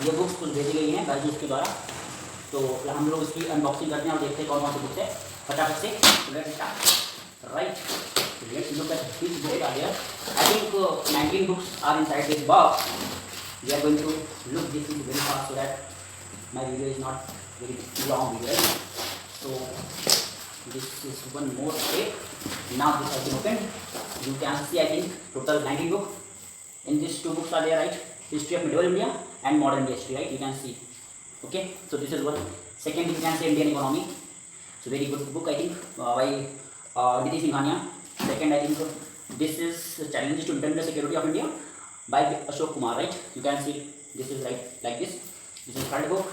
ये बुक्स कुछ भेजी गई हैं बायजूस के द्वारा, तो हम लोग इसकी अनबॉक्सिंग करते हैं और देखते हैं कौन कौन सी बुक्स है फटाफट से। Let's start right, let's look at this book are there. I think 19 books are inside this box. We are going to look this very fast so that my video is not very long video, right? So this is one more tape. Now this has been opened. You can see I think total 19 books. In these 2 books are there, right? History of medieval India and modern India history, right? You can see. Okay, so this is one. Second, you can say Indian economy. So very good book, I think, by Niti Singhania. Second, I think this is Challenges to Internal Security of India by Ashok Kumar, right? You can see this is like this. This is third book.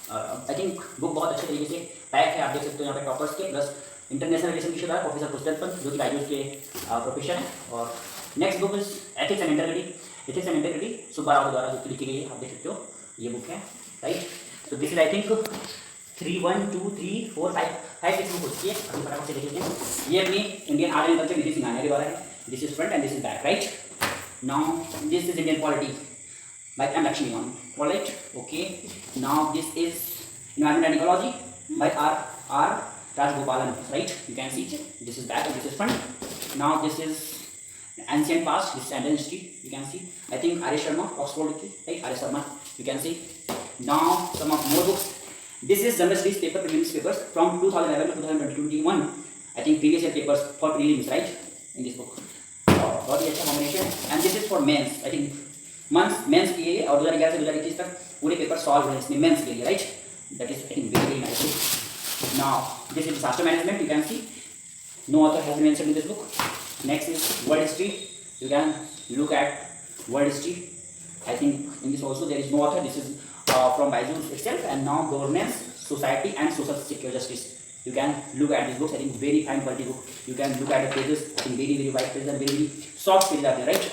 I think book बहुत अच्छे तरीके से pack है, आप देख सकते हो यहाँ पे टॉपर्स के, प्लस इंटरनेशनल रिलेशन की शुदा प्रोफेसर पुष्टन पंत जो कि बायजूस के प्रोफेसर हैं। और next book is ethics and integrity Subbarao द्वारा जो लिखी गई है, आप देख सकते हो ये बुक है, राइट? तो this is I think 3 1 2 3 4 5 6 book हो चुकी है। अभी फटाफट से देख लेते हैं। ये अपनी इंडियन आर्ट एंड कल्चर निति सिंघानिया के द्वारा है। This is front end this is back, right? Now this is Indian polity by M. Lakshmi. All right, okay. Now this is environment and ecology by R. Rajgopalan, right? You can see this is back and this is front. Now this is ancient past, this is Indian history. You can see I think R. Sharma, Oxford, right? R. Sharma, you can see. Now some of more books. This is general studies paper, prelims papers from 2011 to 2021. I think previous year papers for prelims, right? In this book. बहुत ही अच्छा combination. And this is for mains, I think mains के लिए, और 2011 से 2021 तक पूरे paper solve हैं इसमें मेंस के लिए, right? That is I think very nice. Now this is disaster management, you can see no author has mentioned in this book. Next is world history, you can look at world history. I think in this also there is no author, this is from Byju's itself. And now governance, society and social security justice. You can look at these books, I think very fine quality book. You can look at the pages, I think very wide pages and very soft pages are there, right?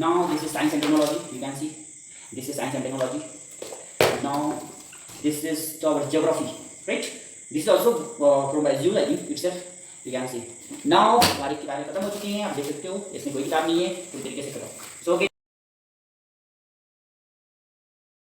Now this is science and technology, you can see this is science and technology. Now this is our geography, right? This is also from BYJU'S, I think itself, you can see. Now हमारी किताबें खत्म हो चुकी हैं, आप देख सकते हो इसमें कोई किताब नहीं है, पूरी तरीके से खत्म।